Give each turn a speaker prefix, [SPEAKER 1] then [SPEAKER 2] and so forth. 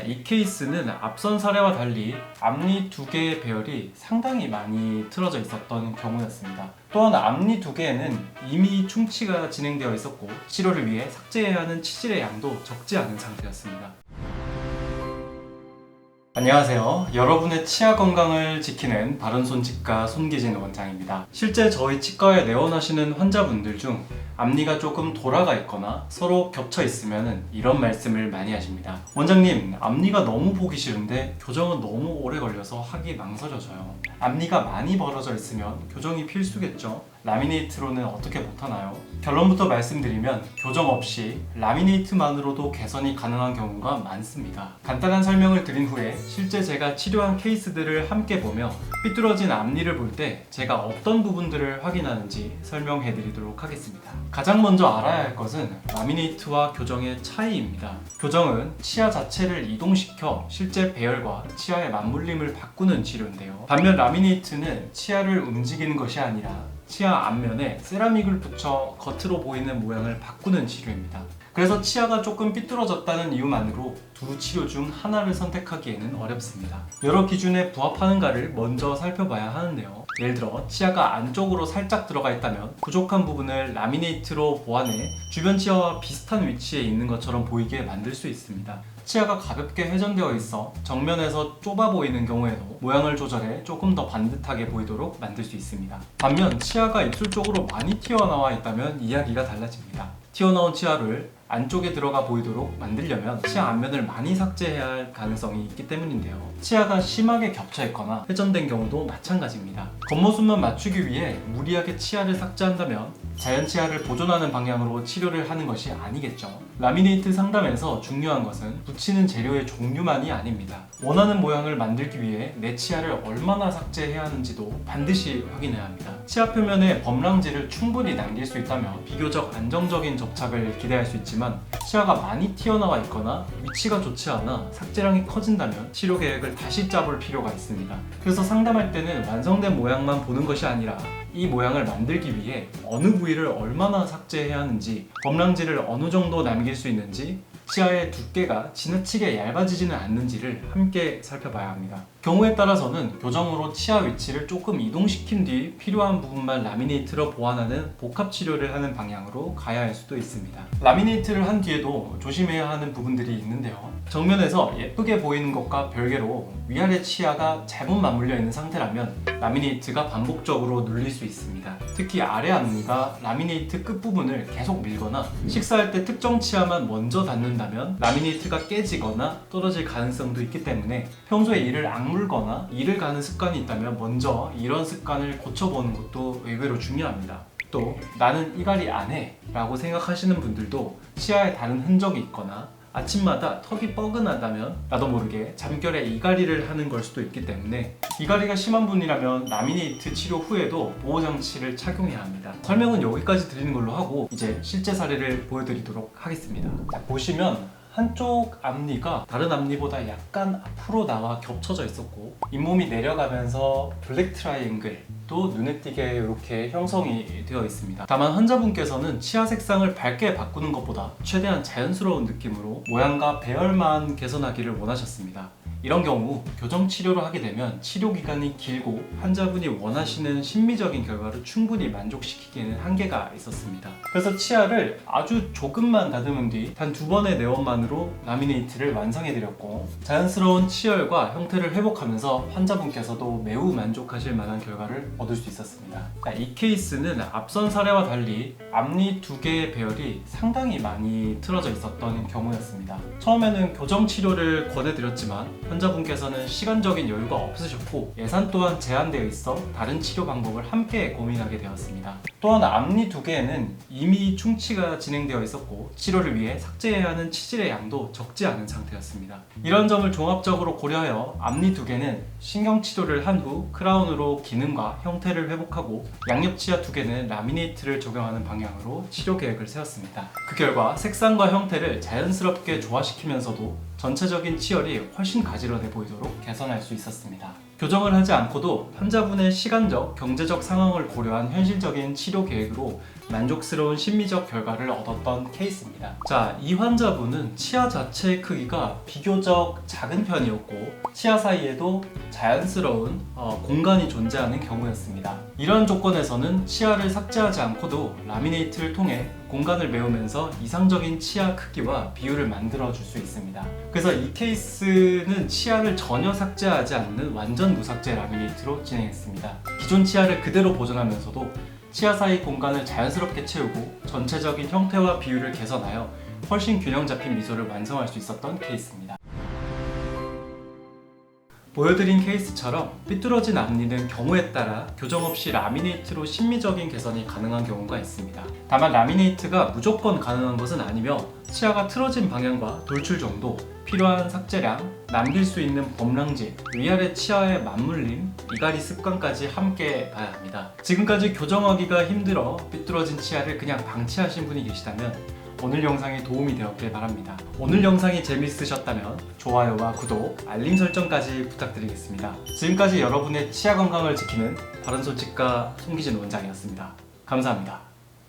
[SPEAKER 1] 이 케이스는 앞선 사례와 달리 앞니 두 개의 배열이 상당히 많이 틀어져 있었던 경우였습니다. 또한 앞니 두 개에는 이미 충치가 진행되어 있었고 치료를 위해 삭제해야 하는 치질의 양도 적지 않은 상태였습니다. 안녕하세요. 여러분의 치아 건강을 지키는 바른손치과 손기진 원장입니다. 실제 저희 치과에 내원하시는 환자분들 중 앞니가 조금 돌아가 있거나 서로 겹쳐 있으면 이런 말씀을 많이 하십니다. 원장님, 앞니가 너무 보기 싫은데 교정은 너무 오래 걸려서 하기 망설여져요. 앞니가 많이 벌어져 있으면 교정이 필수겠죠? 라미네이트로는 어떻게 못하나요? 결론부터 말씀드리면 교정 없이 라미네이트만으로도 개선이 가능한 경우가 많습니다. 간단한 설명을 드린 후에 실제 제가 치료한 케이스들을 함께 보며 삐뚤어진 앞니를 볼 때 제가 어떤 부분들을 확인하는지 설명해 드리도록 하겠습니다. 가장 먼저 알아야 할 것은 라미네이트와 교정의 차이입니다. 교정은 치아 자체를 이동시켜 실제 배열과 치아의 맞물림을 바꾸는 치료인데요. 반면 라미네이트는 치아를 움직이는 것이 아니라 치아 앞면에 세라믹을 붙여 겉으로 보이는 모양을 바꾸는 치료입니다. 그래서 치아가 조금 삐뚤어졌다는 이유만으로 두 치료 중 하나를 선택하기에는 어렵습니다. 여러 기준에 부합하는가를 먼저 살펴봐야 하는데요. 예를 들어 치아가 안쪽으로 살짝 들어가 있다면 부족한 부분을 라미네이트로 보완해 주변 치아와 비슷한 위치에 있는 것처럼 보이게 만들 수 있습니다. 치아가 가볍게 회전되어 있어 정면에서 좁아 보이는 경우에도 모양을 조절해 조금 더 반듯하게 보이도록 만들 수 있습니다. 반면 치아가 입술 쪽으로 많이 튀어나와 있다면 이야기가 달라집니다. 튀어나온 치아를 안쪽에 들어가 보이도록 만들려면 치아 앞면을 많이 삭제해야 할 가능성이 있기 때문인데요. 치아가 심하게 겹쳐 있거나 회전된 경우도 마찬가지입니다. 겉모습만 맞추기 위해 무리하게 치아를 삭제한다면 자연 치아를 보존하는 방향으로 치료를 하는 것이 아니겠죠. 라미네이트 상담에서 중요한 것은 붙이는 재료의 종류만이 아닙니다. 원하는 모양을 만들기 위해 내 치아를 얼마나 삭제해야 하는지도 반드시 확인해야 합니다. 치아 표면에 범랑지를 충분히 남길 수 있다면 비교적 안정적인 접착을 기대할 수 있지만 치아가 많이 튀어나와 있거나 위치가 좋지 않아 삭제량이 커진다면 치료 계획을 다시 짜볼 필요가 있습니다. 그래서 상담할 때는 완성된 모양만 보는 것이 아니라 이 모양을 만들기 위해 어느 부위를 얼마나 삭제해야 하는지, 범랑지를 어느 정도 남길 수 있는지, 치아의 두께가 지나치게 얇아지지는 않는지를 함께 살펴봐야 합니다. 경우에 따라서는 교정으로 치아 위치를 조금 이동시킨 뒤 필요한 부분만 라미네이트로 보완하는 복합 치료를 하는 방향으로 가야 할 수도 있습니다. 라미네이트를 한 뒤에도 조심해야 하는 부분들이 있는데요. 정면에서 예쁘게 보이는 것과 별개로 위아래 치아가 잘못 맞물려 있는 상태라면 라미네이트가 반복적으로 눌릴 수 있습니다. 특히 아래 앞니가 라미네이트 끝부분을 계속 밀거나 식사할 때 특정 치아만 먼저 닿는다면 라미네이트가 깨지거나 떨어질 가능성도 있기 때문에 평소에 이를 악물거나 이를 가는 습관이 있다면 먼저 이런 습관을 고쳐보는 것도 의외로 중요합니다. 또 나는 이갈이 안 해 라고 생각하시는 분들도 치아에 다른 흔적이 있거나 아침마다 턱이 뻐근하다면 나도 모르게 잠결에 이갈이를 하는 걸 수도 있기 때문에 이갈이가 심한 분이라면 라미네이트 치료 후에도 보호장치를 착용해야 합니다. 설명은 여기까지 드리는 걸로 하고 이제 실제 사례를 보여드리도록 하겠습니다. 자, 보시면 한쪽 앞니가 다른 앞니보다 약간 앞으로 나와 겹쳐져 있었고 잇몸이 내려가면서 블랙 트라이앵글도 눈에 띄게 이렇게 형성이 되어 있습니다. 다만 환자분께서는 치아 색상을 밝게 바꾸는 것보다 최대한 자연스러운 느낌으로 모양과 배열만 개선하기를 원하셨습니다. 이런 경우 교정 치료를 하게 되면 치료 기간이 길고 환자분이 원하시는 심미적인 결과를 충분히 만족시키기에는 한계가 있었습니다. 그래서 치아를 아주 조금만 다듬은 뒤 단 2번의 내원만으로 라미네이트를 완성해드렸고 자연스러운 치열과 형태를 회복하면서 환자분께서도 매우 만족하실 만한 결과를 얻을 수 있었습니다. 이 케이스는 앞선 사례와 달리 앞니 두 개의 배열이 상당히 많이 틀어져 있었던 경우였습니다. 처음에는 교정 치료를 권해드렸지만 환자분께서는 시간적인 여유가 없으셨고 예산 또한 제한되어 있어 다른 치료 방법을 함께 고민하게 되었습니다. 또한 앞니 두 개에는 이미 충치가 진행되어 있었고 치료를 위해 삭제해야 하는 치질의 양도 적지 않은 상태였습니다. 이런 점을 종합적으로 고려하여 앞니 두 개는 신경치료를 한 후 크라운으로 기능과 형태를 회복하고 양옆치아 두 개는 라미네이트를 적용하는 방향으로 치료 계획을 세웠습니다. 그 결과 색상과 형태를 자연스럽게 조화시키면서도 전체적인 치열이 훨씬 가지런해 보이도록 개선할 수 있었습니다. 교정을 하지 않고도 환자분의 시간적, 경제적 상황을 고려한 현실적인 치료 계획으로 만족스러운 심리적 결과를 얻었던 케이스입니다. 자, 이 환자분은 치아 자체의 크기가 비교적 작은 편이었고 치아 사이에도 자연스러운 공간이 존재하는 경우였습니다. 이러한 조건에서는 치아를 삭제하지 않고도 라미네이트를 통해 공간을 메우면서 이상적인 치아 크기와 비율을 만들어 줄 수 있습니다. 그래서 이 케이스는 치아를 전혀 삭제하지 않는 완전 무삭제 라미네이트로 진행했습니다. 기존 치아를 그대로 보존하면서도 치아 사이 공간을 자연스럽게 채우고 전체적인 형태와 비율을 개선하여 훨씬 균형 잡힌 미소를 완성할 수 있었던 케이스입니다. 보여드린 케이스처럼 삐뚤어진 앞니는 경우에 따라 교정 없이 라미네이트로 심미적인 개선이 가능한 경우가 있습니다. 다만 라미네이트가 무조건 가능한 것은 아니며 치아가 틀어진 방향과 돌출 정도, 필요한 삭제량, 남길 수 있는 범랑질, 위아래 치아의 맞물림, 이갈이 습관까지 함께 봐야 합니다. 지금까지 교정하기가 힘들어 삐뚤어진 치아를 그냥 방치하신 분이 계시다면 오늘 영상이 도움이 되었길 바랍니다. 오늘 영상이 재밌으셨다면 좋아요와 구독, 알림 설정까지 부탁드리겠습니다. 지금까지 여러분의 치아 건강을 지키는 바른손치과 손기진 원장이었습니다. 감사합니다.